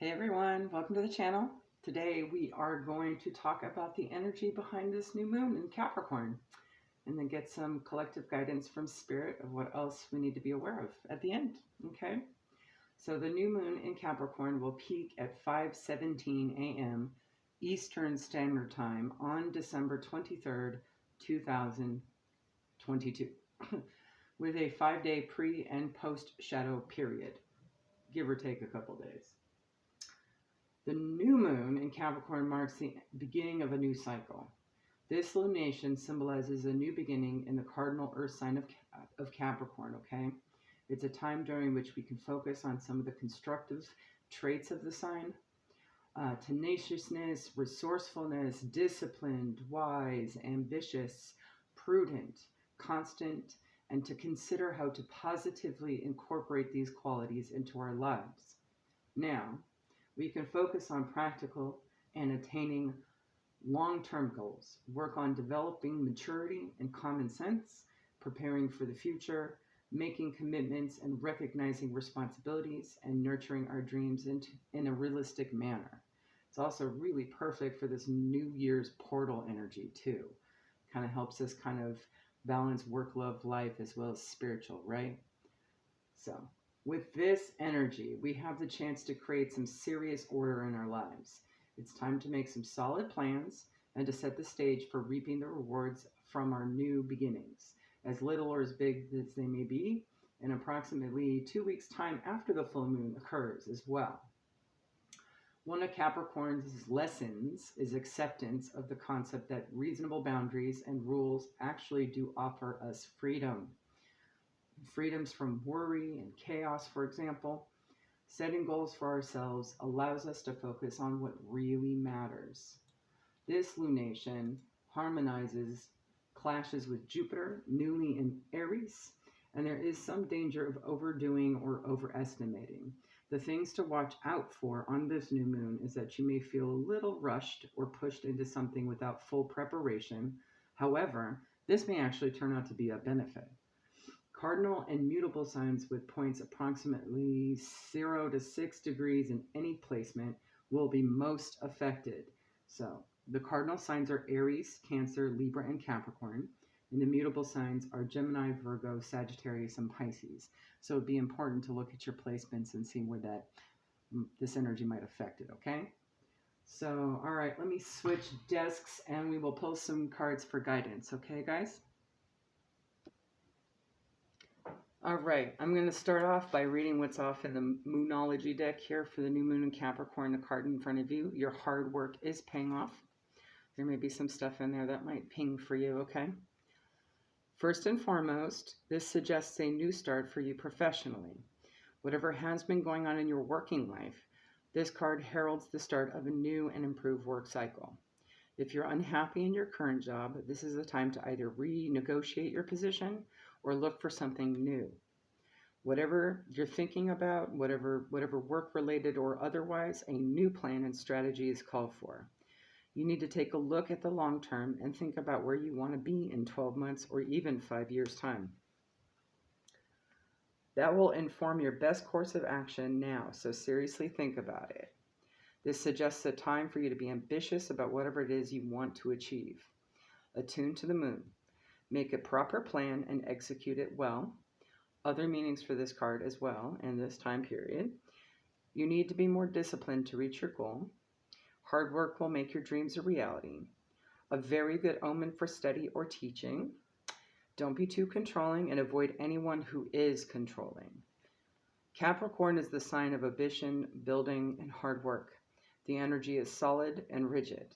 Hey everyone, welcome to the channel. Today we are going to talk about the energy behind this new moon in Capricorn and then get some collective guidance from Spirit of what else we need to be aware of at the end, okay? So the new moon in Capricorn will peak at 5:17 a.m. Eastern Standard Time on December 23rd, 2022 with a 5-day pre and post shadow period, give or take a couple days. The new moon in Capricorn marks the beginning of a new cycle. This lunation symbolizes a new beginning in the cardinal earth sign of Capricorn, okay? It's a time during which we can focus on some of the constructive traits of the sign. Tenaciousness, resourcefulness, disciplined, wise, ambitious, prudent, constant, and to consider how to positively incorporate these qualities into our lives. Now, we can focus on practical and attaining long-term goals, work on developing maturity and common sense, preparing for the future, making commitments and recognizing responsibilities, and nurturing our dreams in a realistic manner. It's also really perfect for this New Year's portal energy too. Kind of helps us kind of balance work, love, life, as well as spiritual, right? So with this energy, we have the chance to create some serious order in our lives. It's time to make some solid plans and to set the stage for reaping the rewards from our new beginnings, as little or as big as they may be, in approximately 2 weeks' time after the full moon occurs as well. One of Capricorn's lessons is acceptance of the concept that reasonable boundaries and rules actually do offer us freedom. Freedoms from worry and chaos, for example. Setting goals for ourselves allows us to focus on what really matters. This lunation clashes with Jupiter, newly in Aries, and there is some danger of overdoing or overestimating. The things to watch out for on this new moon is that you may feel a little rushed or pushed into something without full preparation. However, this may actually turn out to be a benefit. Cardinal and mutable signs with points approximately 0 to 6 degrees in any placement will be most affected. So the cardinal signs are Aries, Cancer, Libra, and Capricorn. And the mutable signs are Gemini, Virgo, Sagittarius, and Pisces. So it'd be important to look at your placements and see where this energy might affect it, okay? So, all right, let me switch desks and we will pull some cards for guidance, okay, guys? All right, I'm going to start off by reading what's off in the Moonology deck here for the new moon in Capricorn, the card in front of you. Your hard work is paying off. There may be some stuff in there that might ping for you, okay? First and foremost, this suggests a new start for you professionally. Whatever has been going on in your working life, this card heralds the start of a new and improved work cycle. If you're unhappy in your current job, this is the time to either renegotiate your position or look for something new. Whatever you're thinking about, whatever work-related or otherwise, a new plan and strategy is called for. You need to take a look at the long term and think about where you want to be in 12 months or even 5 years' time. That will inform your best course of action now, so seriously think about it. This suggests a time for you to be ambitious about whatever it is you want to achieve. Attune to the moon. Make a proper plan and execute it well. Other meanings for this card as well in this time period. You need to be more disciplined to reach your goal. Hard work will make your dreams a reality. A very good omen for study or teaching. Don't be too controlling and avoid anyone who is controlling. Capricorn is the sign of ambition, building, and hard work. The energy is solid and rigid.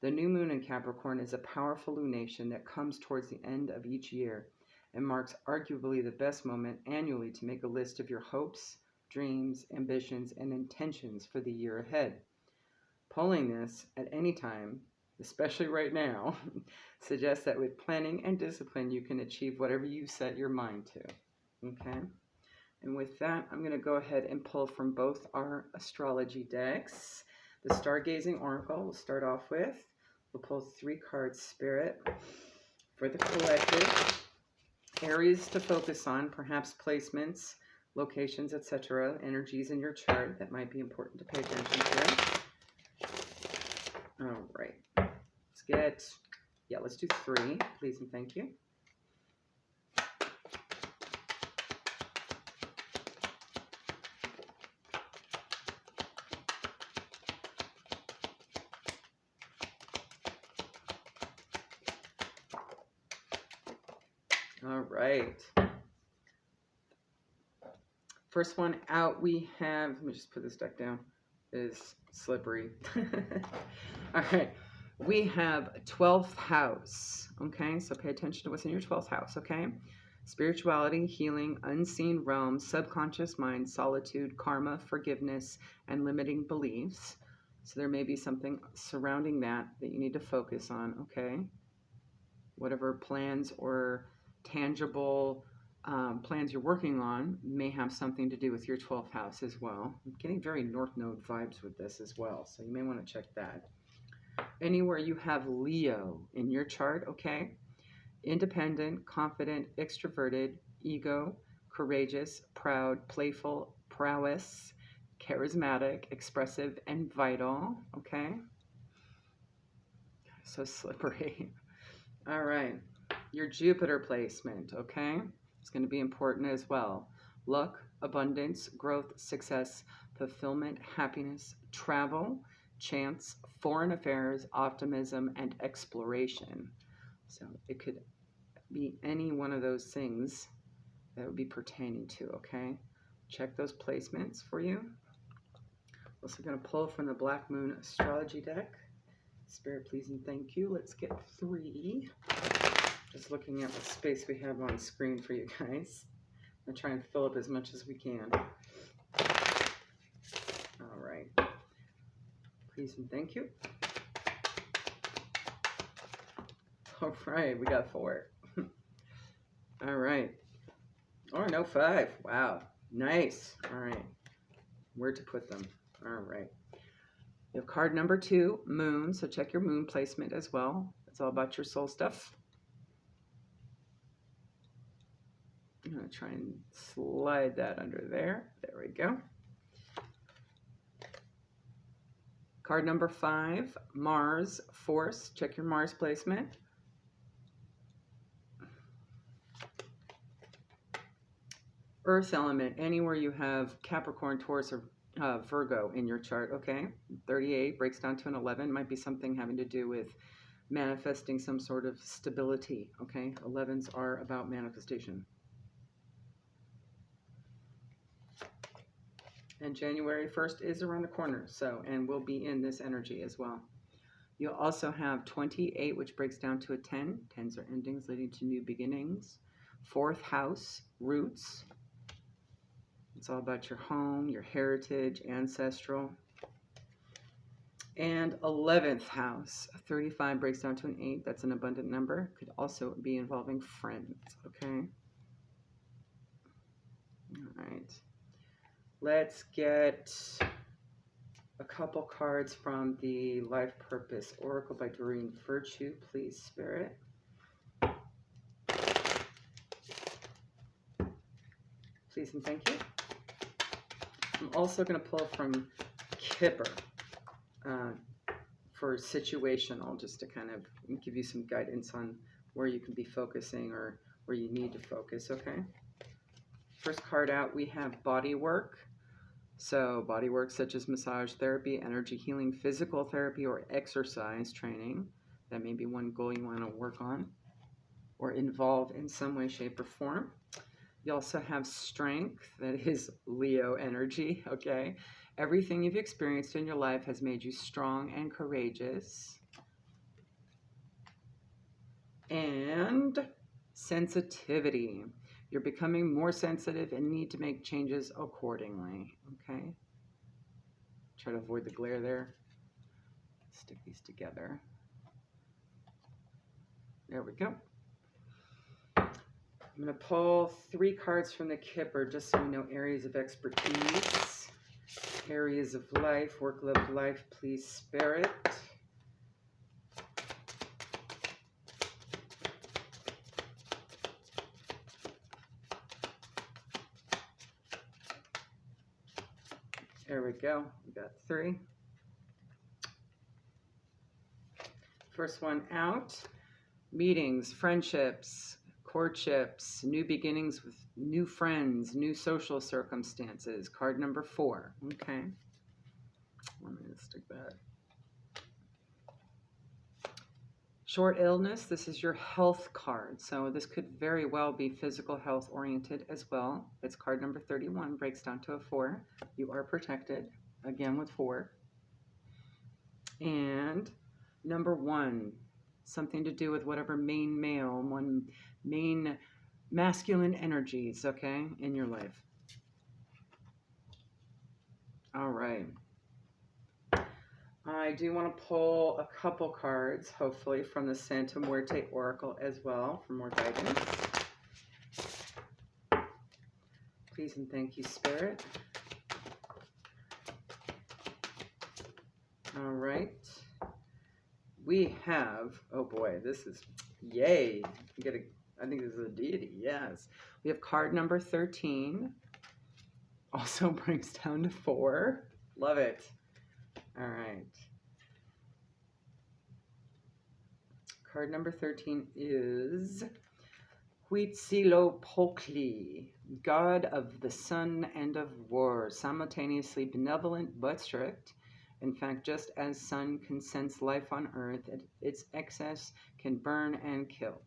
The new moon in Capricorn is a powerful lunation that comes towards the end of each year and marks arguably the best moment annually to make a list of your hopes, dreams, ambitions, and intentions for the year ahead. Pulling this at any time, especially right now, suggests that with planning and discipline, you can achieve whatever you set your mind to. Okay? And with that, I'm going to go ahead and pull from both our astrology decks. The Stargazing Oracle we'll start off with. We'll pull 3 cards, Spirit, for the collective. Areas to focus on, perhaps placements, locations, etc., energies in your chart that might be important to pay attention to. All right. Let's do 3, please and thank you. All right. First one out we have, let me just put this deck down, is slippery. All right. We have 12th house, okay? So pay attention to what's in your 12th house, okay? Spirituality, healing, unseen realms, subconscious mind, solitude, karma, forgiveness, and limiting beliefs. So there may be something surrounding that you need to focus on, okay? Whatever plans or tangible plans you're working on may have something to do with your 12th house as well. I'm getting very North Node vibes with this as well, so you may want to check that. Anywhere you have Leo in your chart, okay? Independent, confident, extroverted, ego, courageous, proud, playful, prowess, charismatic, expressive, and vital, okay? So slippery. All right, your Jupiter placement, okay? It's going to be important as well. Luck, abundance, growth, success, fulfillment, happiness, travel, chance, foreign affairs, optimism, and exploration. So it could be any one of those things that would be pertaining to, okay? Check those placements for you. Also going to pull from the Black Moon Astrology deck. Spirit, please and thank you. Let's get 3. Just looking at what space we have on screen for you guys. I'm going to try and fill up as much as we can. All right. Please and thank you. All right, we got 4. All right. Oh, no, 5. Wow. Nice. All right. Where to put them? All right. You have card number 2, Moon. So check your Moon placement as well. It's all about your soul stuff. I'm going to try and slide that under there. There we go. Card number 5, Mars, Force. Check your Mars placement. Earth element, anywhere you have Capricorn, Taurus, or Virgo in your chart, okay? 38 breaks down to an 11. Might be something having to do with manifesting some sort of stability, okay? 11s are about manifestation. And January 1st is around the corner, so, and we'll be in this energy as well. You'll also have 28, which breaks down to a 10. 10s are endings leading to new beginnings. 4th house, roots. It's all about your home, your heritage, ancestral. And 11th house, 35 breaks down to an 8. That's an abundant number. Could also be involving friends, okay? All right. Let's get a couple cards from the Life Purpose Oracle by Doreen Virtue, please, Spirit. Please and thank you. I'm also going to pull from Kipper for situational, just to kind of give you some guidance on where you can be focusing or where you need to focus, okay? First card out, we have body work. So body work such as massage therapy, energy healing, physical therapy, or exercise training. That may be one goal you want to work on or involve in some way, shape, or form. You also have strength, that is Leo energy, okay? Everything you've experienced in your life has made you strong and courageous. And sensitivity. You're becoming more sensitive and need to make changes accordingly, okay? Try to avoid the glare there. Stick these together. There we go. I'm going to pull 3 cards from the Kipper just so we know areas of expertise, areas of life, work, love, life, please, Spirit. There we go. We got 3. First one out. Meetings, friendships, courtships, new beginnings with new friends, new social circumstances. Card number 4. Okay. Let me stick that. Short illness, this is your health card. So this could very well be physical health oriented as well. It's card number 31, breaks down to a 4. You are protected, again with 4. And number 1, something to do with whatever main male, main masculine energies, okay, in your life. All right. I do want to pull a couple cards, hopefully, from the Santa Muerte Oracle as well for more guidance. Please and thank you, Spirit. All right. We have, oh boy, this is, yay. I think this is a deity, yes. We have card number 13. Also brings down to 4. Love it. All right. Card number 13 is Huitzilopochtli, god of the sun and of war, simultaneously benevolent but strict. In fact, just as sun can sense life on earth, its excess can burn and kill.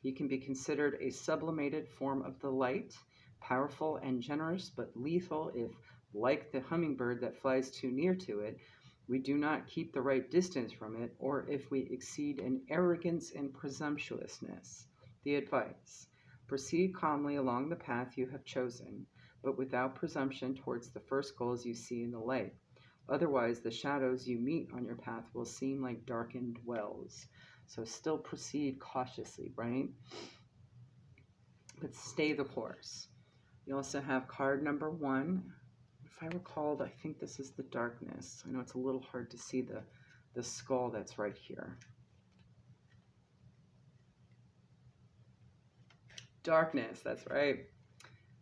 He can be considered a sublimated form of the light, powerful and generous, but lethal if, like the hummingbird that flies too near to it, we do not keep the right distance from it, or if we exceed in arrogance and presumptuousness. The advice: proceed calmly along the path you have chosen, but without presumption towards the first goals you see in the light. Otherwise, the shadows you meet on your path will seem like darkened wells. So still proceed cautiously, right? But stay the course. You also have card number 1. If I recall, I think this is the darkness. I know it's a little hard to see the skull that's right here. Darkness, that's right.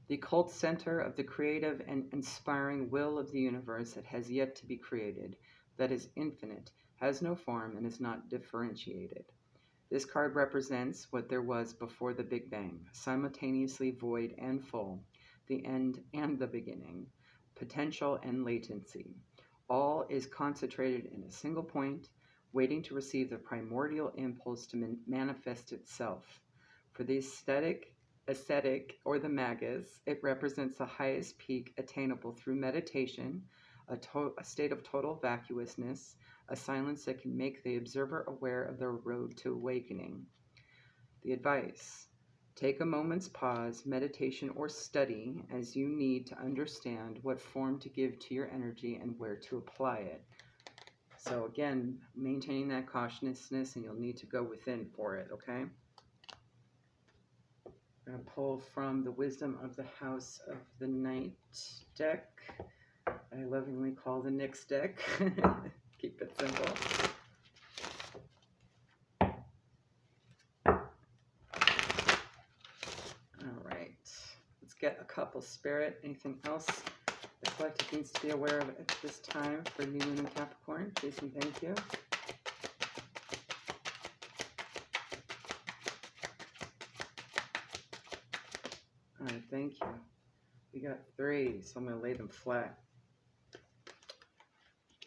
The occult center of the creative and inspiring will of the universe that has yet to be created, that is infinite, has no form, and is not differentiated. This card represents what there was before the Big Bang, simultaneously void and full, the end and the beginning, potential and latency. All is concentrated in a single point, waiting to receive the primordial impulse to manifest itself. For the ascetic, or the magus, it represents the highest peak attainable through meditation, a state of total vacuousness, a silence that can make the observer aware of their road to awakening. The advice: take a moment's pause, meditation, or study as you need to understand what form to give to your energy and where to apply it. So again, maintaining that cautiousness, and you'll need to go within for it, okay? I'm going to pull from the Wisdom of the House of the Night deck. I lovingly call the Nyx deck. Keep it simple. All right. Let's get a couple, Spirit. Anything else the collective needs to be aware of at this time for New Moon and Capricorn? Please and thank you. All right, thank you. We got 3, so I'm going to lay them flat.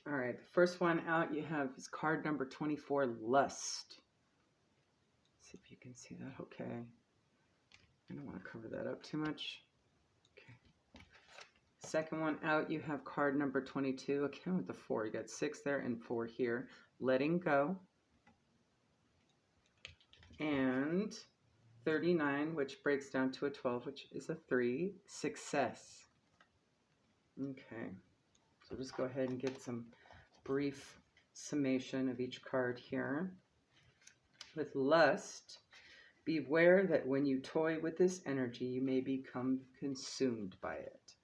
All right, the first one out you have is card number 24, Lust. See if you can see that okay. I don't want to cover that up too much. Okay. Second one out, you have card number 22, again with the 4. You got 6 there and 4 here. Letting go. And 39, which breaks down to a 12, which is a 3. Success. Okay. So just go ahead and get some brief summation of each card here. With lust, beware that when you toy with this energy, you may become consumed by it.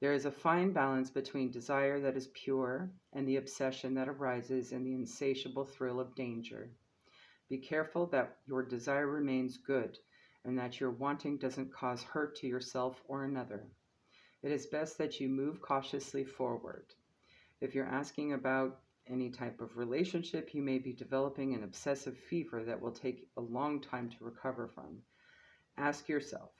There is a fine balance between desire that is pure and the obsession that arises in the insatiable thrill of danger. Be careful that your desire remains good and that your wanting doesn't cause hurt to yourself or another. It is best that you move cautiously forward. If you're asking about any type of relationship, you may be developing an obsessive fever that will take a long time to recover from. Ask yourself,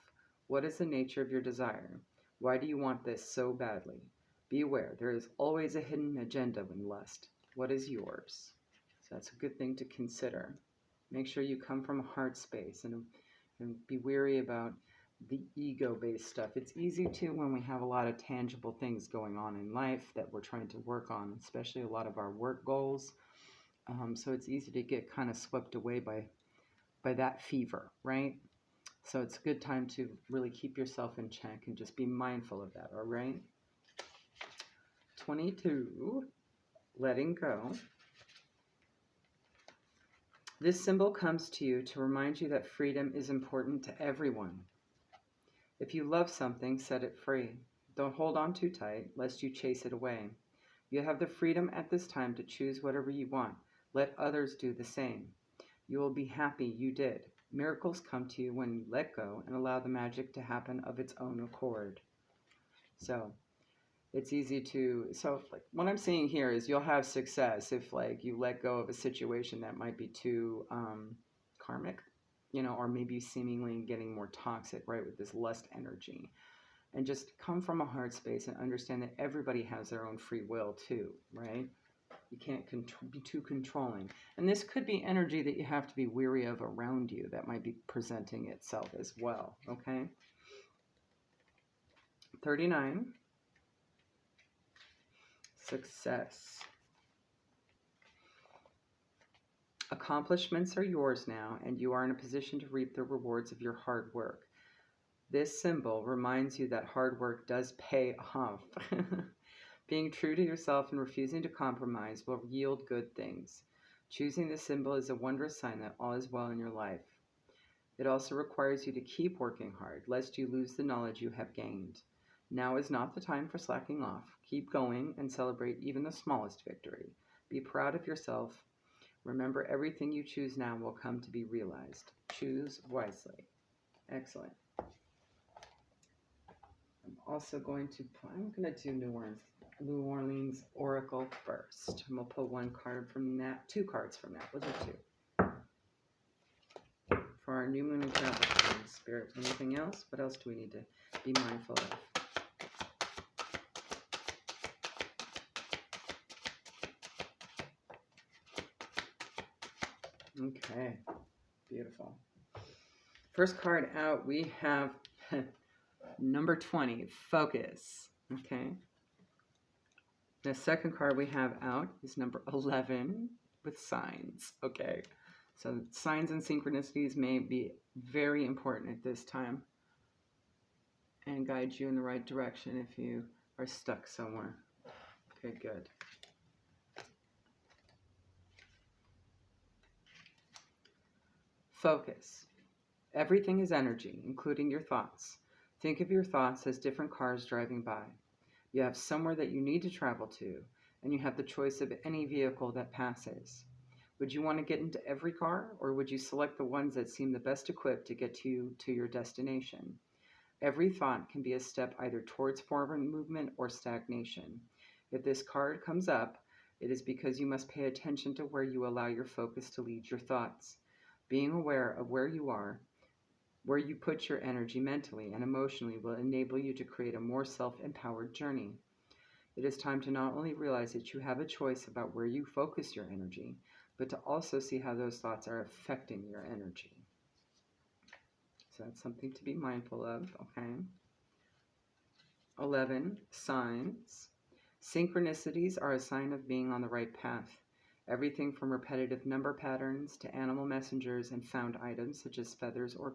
what is the nature of your desire? Why do you want this so badly? Be aware, there is always a hidden agenda in lust. What is yours? So that's a good thing to consider. Make sure you come from a heart space and be wary about the ego-based stuff. It's easy to when we have a lot of tangible things going on in life that we're trying to work on, especially a lot of our work goals. So it's easy to get kind of swept away by that fever, right? So it's a good time to really keep yourself in check and just be mindful of that, all right? 22, letting go. This symbol comes to you to remind you that freedom is important to everyone. If you love something, set it free. Don't hold on too tight, lest you chase it away. You have the freedom at this time to choose whatever you want. Let others do the same. You will be happy you did. Miracles come to you when you let go and allow the magic to happen of its own accord. So it's easy to, like what I'm seeing here is you'll have success if like you let go of a situation that might be too karmic, or maybe seemingly getting more toxic, right, with this lust energy. And just come from a heart space and understand that everybody has their own free will too, right? You can't be too controlling. And this could be energy that you have to be wary of around you that might be presenting itself as well, okay? 39. Success. Accomplishments are yours now, and you are in a position to reap the rewards of your hard work. This symbol reminds you that hard work does pay off. Being true to yourself and refusing to compromise will yield good things. Choosing this symbol is a wondrous sign that all is well in your life. It also requires you to keep working hard, lest you lose the knowledge you have gained. Now is not the time for slacking off. Keep going and celebrate even the smallest victory. Be proud of yourself. Remember, everything you choose now will come to be realized. Choose wisely. Excellent. I'm going to do New Orleans Oracle first. And we'll pull one card from that, 2 cards from that. We'll do 2. For our new moon and Capricorn spirit. Anything else? What else do we need to be mindful of? Okay, beautiful. First card out, we have number 20, focus. Okay. The second card we have out is number 11 with signs. Okay. So signs and synchronicities may be very important at this time and guide you in the right direction if you are stuck somewhere. Okay, good. Focus. Everything is energy, including your thoughts. Think of your thoughts as different cars driving by. You have somewhere that you need to travel to, and you have the choice of any vehicle that passes. Would you want to get into every car, or would you select the ones that seem the best equipped to get you to your destination? Every thought can be a step either towards forward movement or stagnation. If this card comes up, it is because you must pay attention to where you allow your focus to lead your thoughts. Being aware of where you are, where you put your energy mentally and emotionally will enable you to create a more self-empowered journey. It is time to not only realize that you have a choice about where you focus your energy, but to also see how those thoughts are affecting your energy. So that's something to be mindful of, okay? 11, signs. Synchronicities are a sign of being on the right path. Everything from repetitive number patterns to animal messengers and found items such as feathers or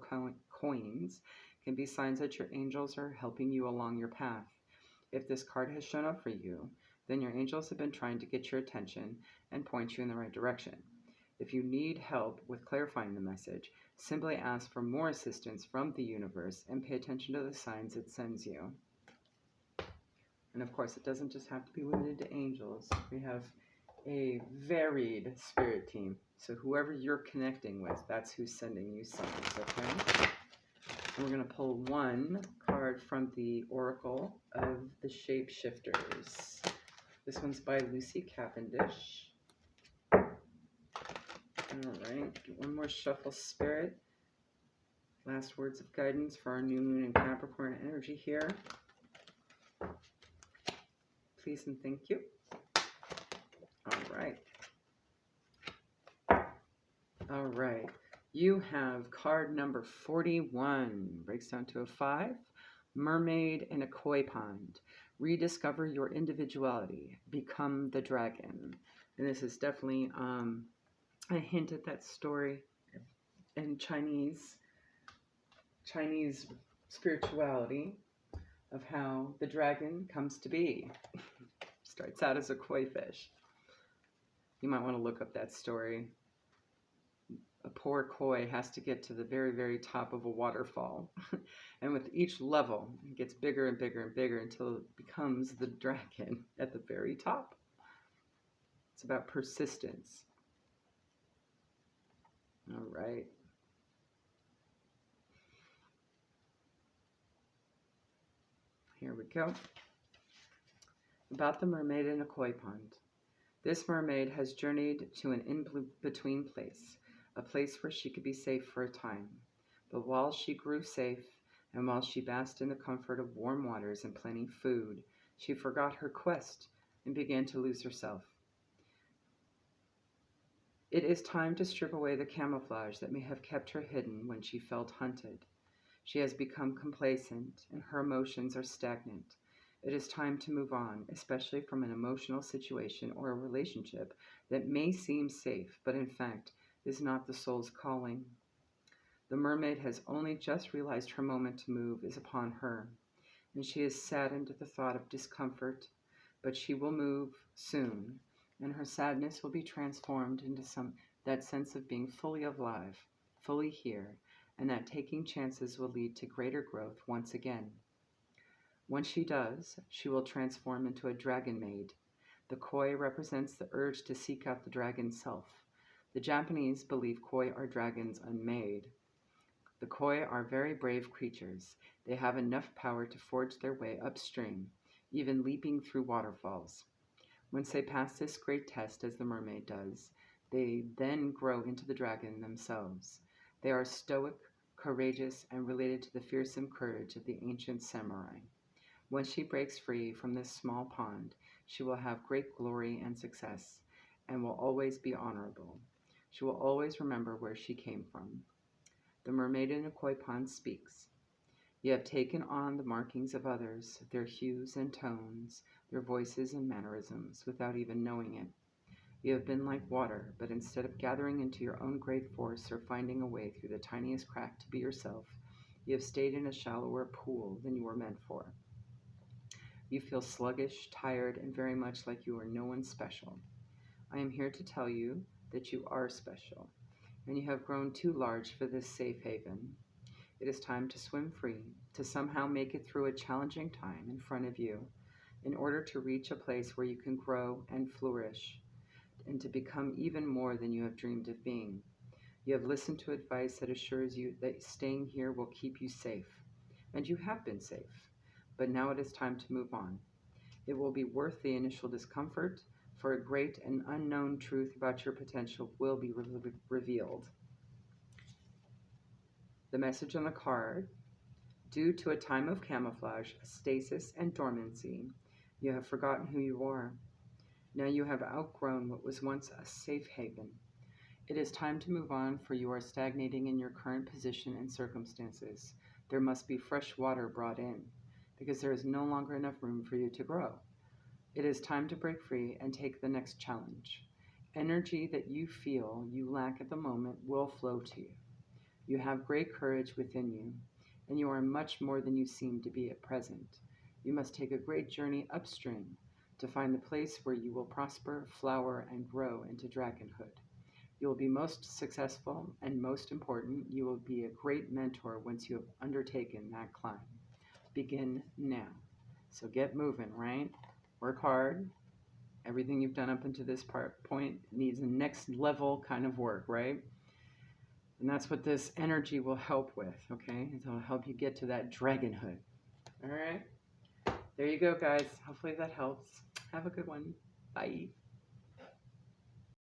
coins can be signs that your angels are helping you along your path. If this card has shown up for you, then your angels have been trying to get your attention and point you in the right direction. If you need help with clarifying the message, simply ask for more assistance from the universe and pay attention to the signs it sends you. And of course, it doesn't just have to be limited to angels. We have a varied spirit team. So whoever you're connecting with, that's who's sending you signs, okay? And we're going to pull one card from the Oracle of the Shapeshifters. This one's by Lucy Cavendish. All right, get one more shuffle, Spirit. Last words of guidance for our new moon and Capricorn energy here. Please and thank you. All right. All right. You have card number 41. Breaks down to a 5. Mermaid in a koi pond. Rediscover your individuality. Become the dragon. And this is definitely a hint at that story in Chinese spirituality of how the dragon comes to be. Starts out as a koi fish. You might want to look up that story. A poor koi has to get to the very, very top of a waterfall. And with each level, it gets bigger and bigger and bigger until it becomes the dragon at the very top. It's about persistence. All right. Here we go. About the mermaid in a koi pond. This mermaid has journeyed to an in-between place, a place where she could be safe for a time. But while she grew safe, and while she basked in the comfort of warm waters and plenty of food, she forgot her quest and began to lose herself. It is time to strip away the camouflage that may have kept her hidden when she felt hunted. She has become complacent, and her emotions are stagnant. It is time to move on, especially from an emotional situation or a relationship that may seem safe, but in fact is not the soul's calling. The mermaid has only just realized her moment to move is upon her, and she is saddened at the thought of discomfort, but she will move soon, and her sadness will be transformed into that sense of being fully alive, fully here, and that taking chances will lead to greater growth once again. When she does, she will transform into a dragon maid. The koi represents the urge to seek out the dragon self. The Japanese believe koi are dragons unmade. The koi are very brave creatures. They have enough power to forge their way upstream, even leaping through waterfalls. Once they pass this great test, as the mermaid does, they then grow into the dragon themselves. They are stoic, courageous, and related to the fearsome courage of the ancient samurai. When she breaks free from this small pond, she will have great glory and success, and will always be honorable. She will always remember where she came from. The mermaid in a koi pond speaks. You have taken on the markings of others, their hues and tones, their voices and mannerisms, without even knowing it. You have been like water, but instead of gathering into your own great force or finding a way through the tiniest crack to be yourself, you have stayed in a shallower pool than you were meant for. You feel sluggish, tired, and very much like you are no one special. I am here to tell you that you are special, and you have grown too large for this safe haven. It is time to swim free, to somehow make it through a challenging time in front of you, in order to reach a place where you can grow and flourish, and to become even more than you have dreamed of being. You have listened to advice that assures you that staying here will keep you safe, and you have been safe, but now it is time to move on. It will be worth the initial discomfort, for a great and unknown truth about your potential will be revealed. The message on the card: due to a time of camouflage, stasis, and dormancy, you have forgotten who you are. Now you have outgrown what was once a safe haven. It is time to move on, for you are stagnating in your current position and circumstances. There must be fresh water brought in, because there is no longer enough room for you to grow. It is time to break free and take the next challenge. Energy that you feel you lack at the moment will flow to you. You have great courage within you, and you are much more than you seem to be at present. You must take a great journey upstream to find the place where you will prosper, flower, and grow into dragonhood. You will be most successful, and most important, you will be a great mentor once you have undertaken that climb. Begin now. So get moving, right? Work hard. Everything you've done up until this point needs a next level kind of work, right? And that's what this energy will help with, okay? It'll help you get to that dragonhood. All right? There you go, guys. Hopefully that helps. Have a good one. Bye.